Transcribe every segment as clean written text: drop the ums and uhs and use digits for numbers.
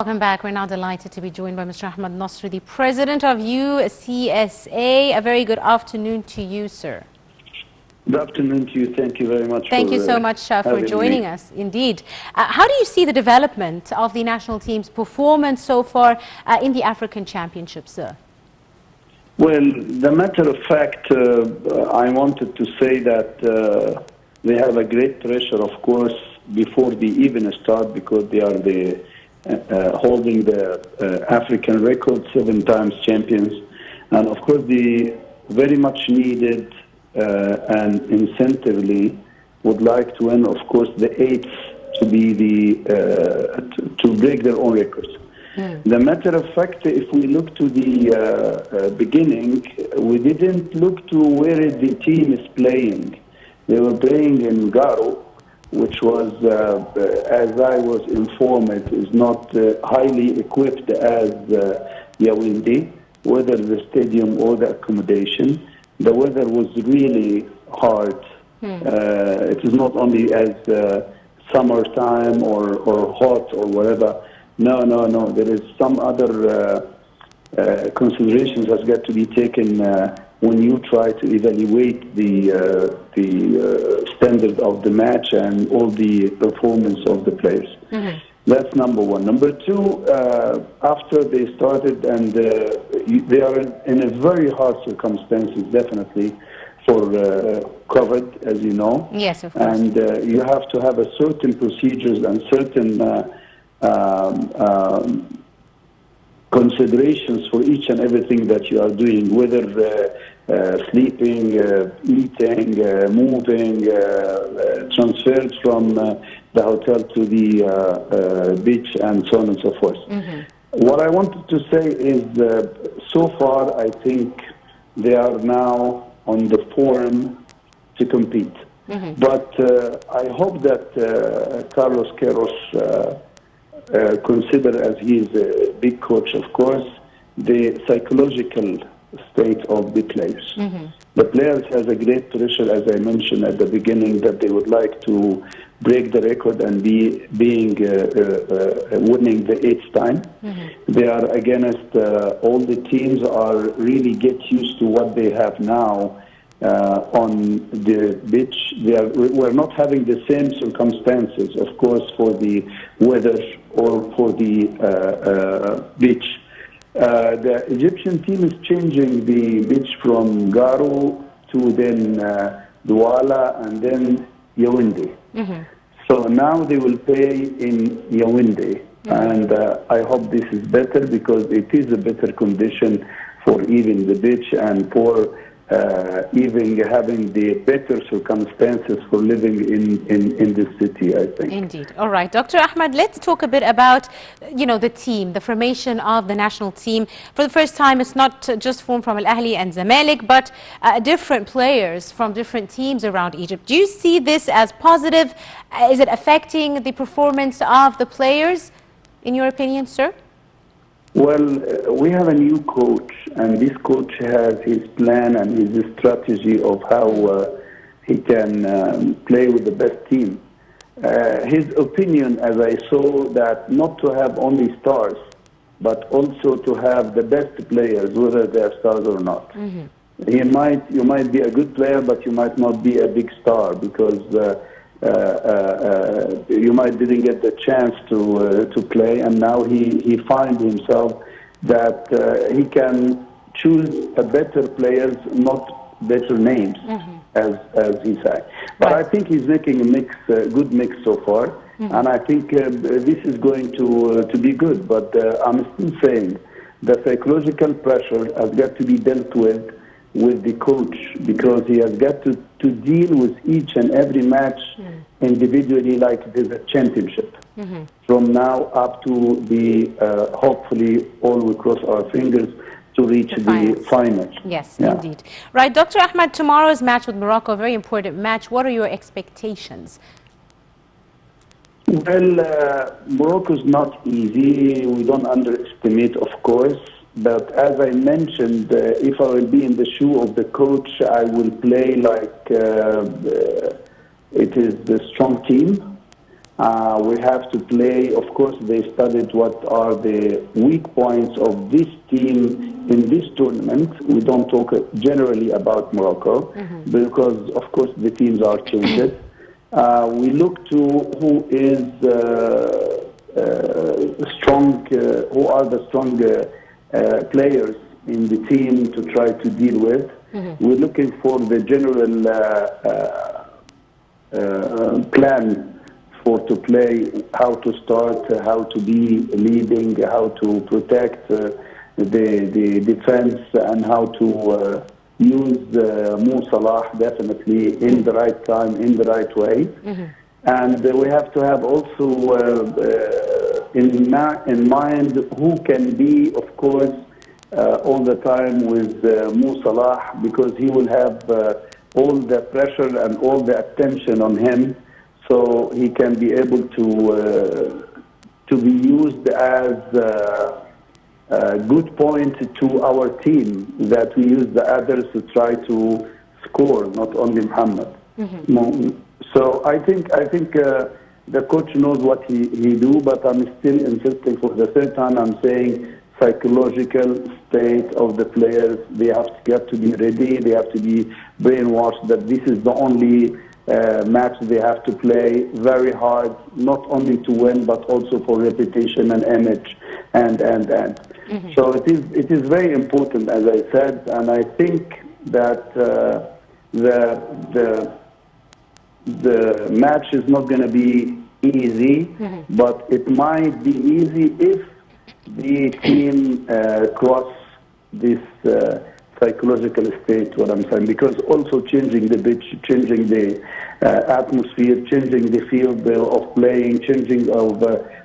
Welcome back. We're now delighted to be joined by Mr. Ahmed Nasser, the president of UCSA. A very good afternoon to you, sir. Good afternoon to you. Thank you very much. Thank you so much for joining us. Indeed. How do you see the development of the national team's performance so far in the African Championship, sir? Well, the matter of fact, I wanted to say that they have a great pressure, of course, before they even start, because they are holding the African record, 7 times champions. And of course, they very much needed and incentively would like to win, of course, the 8th to be to break their own records. The matter of fact, if we look to the beginning, we didn't look to where the team is playing. They were playing in Cairo, which was, as I was informed, is not highly equipped as Yaoundé, whether the stadium or the accommodation. The weather was really hard. It is not only as summertime or hot or whatever. No. There is some other considerations that's got to be taken when you try to evaluate the standard of the match and all the performance of the players. That's number one. Number two, after they started, and they are in a very hard circumstances, definitely, for COVID, as you know. Yes, of course. And you have to have a certain procedures and certain considerations for each and everything that you are doing, whether sleeping, eating, moving, transferred from the hotel to the beach, and so on and so forth. What I wanted to say is, so far, I think they are now on the form to compete. But I hope that Carlos Queiroz consider, as he is a big coach, of course, the psychological state of the players. The players has a great pressure, as I mentioned at the beginning, that they would like to break the record and winning the 8th time. They are against all the teams are really get used to what they have now on the beach. We're not having the same circumstances, of course, for the weather or for the beach. The Egyptian team is changing the beach from Cairo to then Douala and then Yaoundé. So now they will play in Yaoundé, and I hope this is better, because it is a better condition for even the beach and for even having the better circumstances for living in this city, I think. Indeed. All right, Dr. Ahmed, let's talk a bit about, the team, the formation of the national team. For the first time, it's not just formed from Al Ahly and Zamalek, but different players from different teams around Egypt. Do you see this as positive? Is it affecting the performance of the players, in your opinion, sir? Well, we have a new coach, and this coach has his plan and his strategy of how he can play with the best team. His opinion, as I saw, that not to have only stars, but also to have the best players, whether they are stars or not. You might be a good player, but you might not be a big star, because you might didn't get the chance to play, and now he finds himself that he can choose a better players, not better names, as he said. But I think he's making a good mix so far, and I think this is going to be good. But I'm still saying the psychological pressure has got to be dealt with the coach, because he has got to deal with each and every match individually, like it is a championship. From now up to the hopefully, all we cross our fingers to reach the final. Yes, indeed. Right, Dr. Ahmed, tomorrow's match with Morocco, a very important match. What are your expectations? Well, Morocco is not easy. We don't underestimate, of course. But as I mentioned, if I will be in the shoe of the coach, I will play like it is the strong team. We have to play. Of course, they studied what are the weak points of this team in this tournament. We don't talk generally about Morocco because, of course, the teams are changed. We look to who is strong, who are the strong players in the team to try to deal with. We're looking for the general plan for to play, how to start, how to be leading, how to protect the defense, and how to use Mo Salah definitely in the right time, in the right way. And we have to have also in mind who can be, of course, all the time with Mo Salah, because he will have all the pressure and all the attention on him, so he can be able to be used as a good point to our team, that we use the others to try to score, not only Muhammad. So I think the coach knows what he do, but I'm still insisting for the third time. I'm saying psychological state of the players. They have to be ready. They have to be brainwashed that this is the only match they have to play very hard, not only to win but also for reputation and image and. So it is very important, as I said, and I think that the match is not going to be easy, but it might be easy if the team cross this psychological state, what I'm saying, because also changing the pitch, changing the atmosphere, changing the field of playing, changing of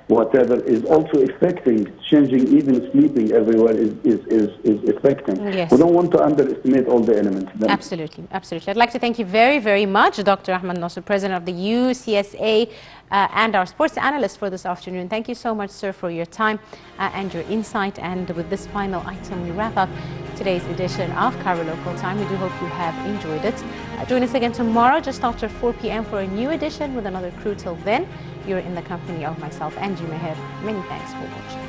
whatever is also affecting, changing even sleeping everywhere is affecting. Yes. We don't want to underestimate all the elements. Absolutely, absolutely. I'd like to thank you very, very much, Dr. Ahmed Nasser, President of the UCSA and our sports analyst for this afternoon. Thank you so much, sir, for your time and your insight. And with this final item, we wrap up today's edition of Cairo Local Time. We do hope you have enjoyed it. Join us again tomorrow just after 4 p.m. for a new edition with another crew. Till then, you're in the company of myself and Meher. Many thanks for watching.